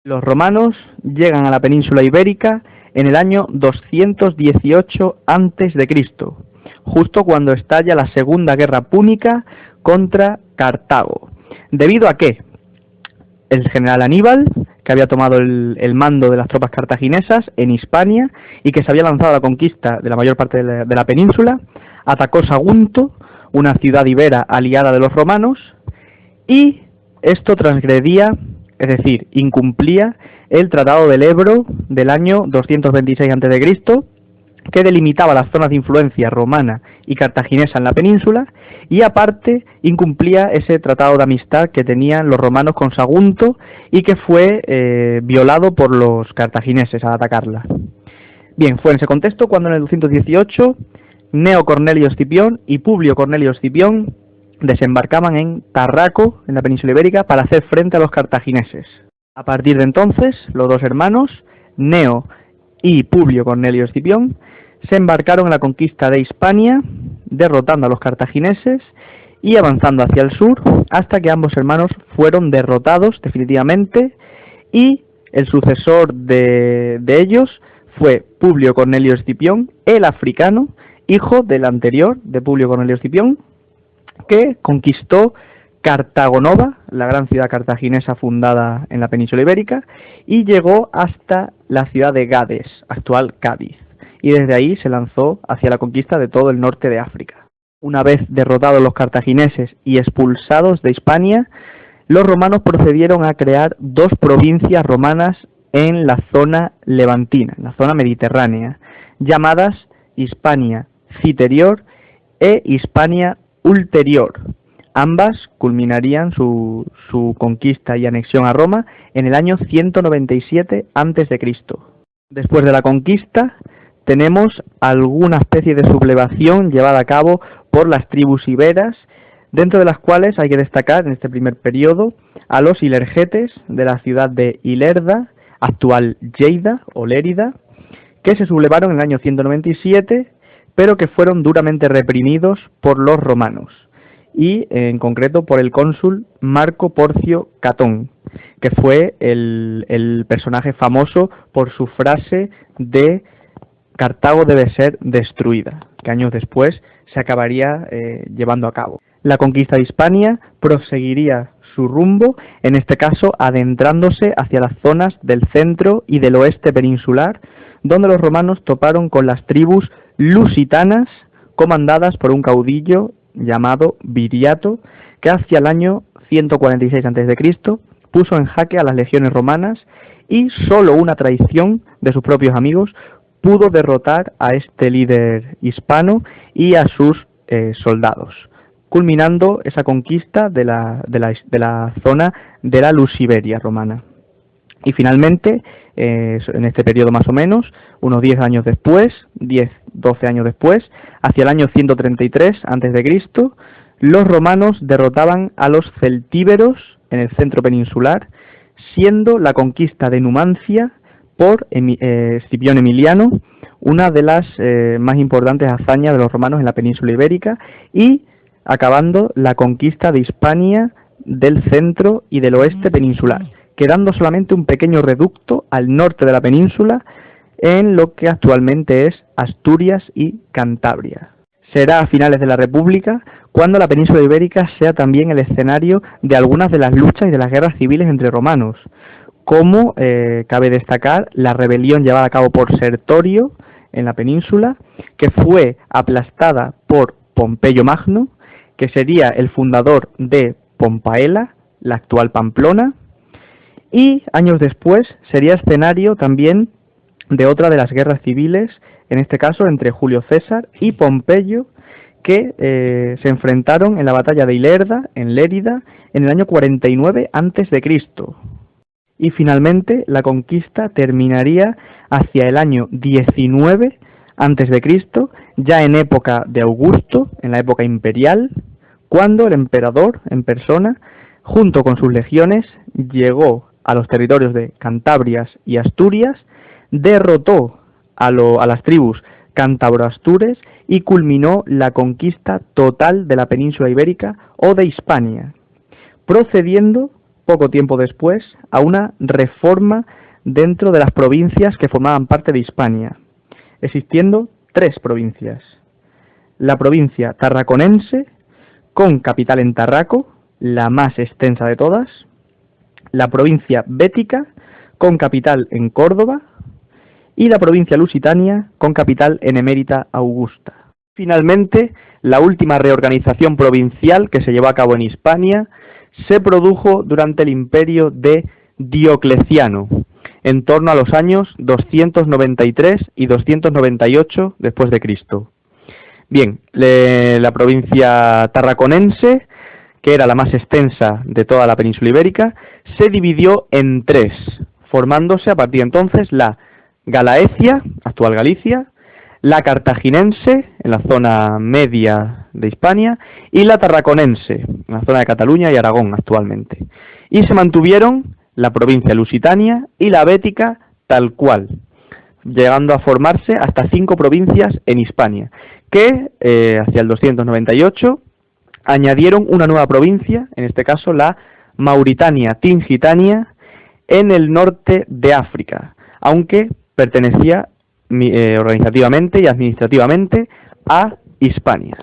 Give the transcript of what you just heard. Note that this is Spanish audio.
Los romanos llegan a la península ibérica en el año 218 a.C., justo cuando estalla la Segunda Guerra Púnica contra Cartago. ¿Debido a qué? El general Aníbal, que había tomado el mando de las tropas cartaginesas en Hispania y que se había lanzado a la conquista de la mayor parte de la península, atacó Sagunto, una ciudad ibera aliada de los romanos, y esto transgredía, es decir, incumplía el Tratado del Ebro del año 226 a.C., que delimitaba las zonas de influencia romana y cartaginesa en la península, y aparte incumplía ese tratado de amistad que tenían los romanos con Sagunto y que fue violado por los cartagineses al atacarla. Bien, fue en ese contexto cuando en el 218 Gneo Cornelio Escipión y Publio Cornelio Escipión desembarcaban en Tarraco, en la península ibérica, para hacer frente a los cartagineses. A partir de entonces, los dos hermanos, Gneo y Publio Cornelio Escipión, se embarcaron en la conquista de Hispania, derrotando a los cartagineses y avanzando hacia el sur, hasta que ambos hermanos fueron derrotados definitivamente, y el sucesor de ellos fue Publio Cornelio Escipión, el africano, hijo del anterior, de Publio Cornelio Escipión, que conquistó Cartago Nova, la gran ciudad cartaginesa fundada en la península ibérica, y llegó hasta la ciudad de Gades, actual Cádiz, y desde ahí se lanzó hacia la conquista de todo el norte de África. Una vez derrotados los cartagineses y expulsados de Hispania, los romanos procedieron a crear dos provincias romanas en la zona levantina, en la zona mediterránea, llamadas Hispania Citerior e Hispania Ulterior. Ambas culminarían su conquista y anexión a Roma en el año 197 a.C. Después de la conquista tenemos alguna especie de sublevación llevada a cabo por las tribus iberas, dentro de las cuales hay que destacar en este primer periodo a los ilergetes de la ciudad de Ilerda, actual Lleida o Lérida, que se sublevaron en el año 197, pero que fueron duramente reprimidos por los romanos, y en concreto por el cónsul Marco Porcio Catón, que fue el personaje famoso por su frase de Cartago debe ser destruida, que años después se acabaría llevando a cabo. La conquista de Hispania proseguiría su rumbo, en este caso adentrándose hacia las zonas del centro y del oeste peninsular, donde los romanos toparon con las tribus lusitanas, comandadas por un caudillo llamado Viriato, que hacia el año 146 a.C. puso en jaque a las legiones romanas, y solo una traición de sus propios amigos pudo derrotar a este líder hispano y a sus soldados, culminando esa conquista de la zona de la Lusiberia romana. Y finalmente, en este periodo más o menos, unos 10 años después, 10-12 años después, hacia el año 133 a.C., los romanos derrotaban a los celtíberos en el centro peninsular, siendo la conquista de Numancia por Escipión Emiliano una de las más importantes hazañas de los romanos en la península ibérica, y acabando la conquista de Hispania del centro y del oeste peninsular, quedando solamente un pequeño reducto al norte de la península en lo que actualmente es Asturias y Cantabria. Será a finales de la República cuando la península ibérica sea también el escenario de algunas de las luchas y de las guerras civiles entre romanos, como cabe destacar la rebelión llevada a cabo por Sertorio en la península, que fue aplastada por Pompeyo Magno, que sería el fundador de Pompaela, la actual Pamplona, y años después sería escenario también de otra de las guerras civiles, en este caso entre Julio César y Pompeyo, que se enfrentaron en la batalla de Ilerda, en Lérida, en el año 49 a.C. Y finalmente la conquista terminaría hacia el año 19 a.C., ya en época de Augusto, en la época imperial, cuando el emperador en persona, junto con sus legiones, llegó a los territorios de Cantabrias y Asturias, derrotó a las tribus cántabro-astures y culminó la conquista total de la península ibérica o de Hispania, procediendo poco tiempo después, a una reforma dentro de las provincias que formaban parte de Hispania, existiendo 3 provincias. La provincia tarraconense, con capital en Tarraco, la más extensa de todas; la provincia bética, con capital en Córdoba; y la provincia lusitania, con capital en Emérita Augusta. Finalmente, la última reorganización provincial que se llevó a cabo en Hispania se produjo durante el imperio de Diocleciano, en torno a los años 293 y 298 después de Cristo. Bien, la provincia tarraconense, que era la más extensa de toda la península ibérica, se dividió en 3, formándose a partir de entonces la Galaecia, actual Galicia, la cartaginense, en la zona media de Hispania, y la tarraconense, en la zona de Cataluña y Aragón actualmente. Y se mantuvieron la provincia lusitania y la bética tal cual, llegando a formarse hasta 5 provincias en Hispania, que hacia el 298 añadieron una nueva provincia, en este caso la Mauritania Tingitania, en el norte de África, aunque pertenecía organizativamente y administrativamente a Hispania.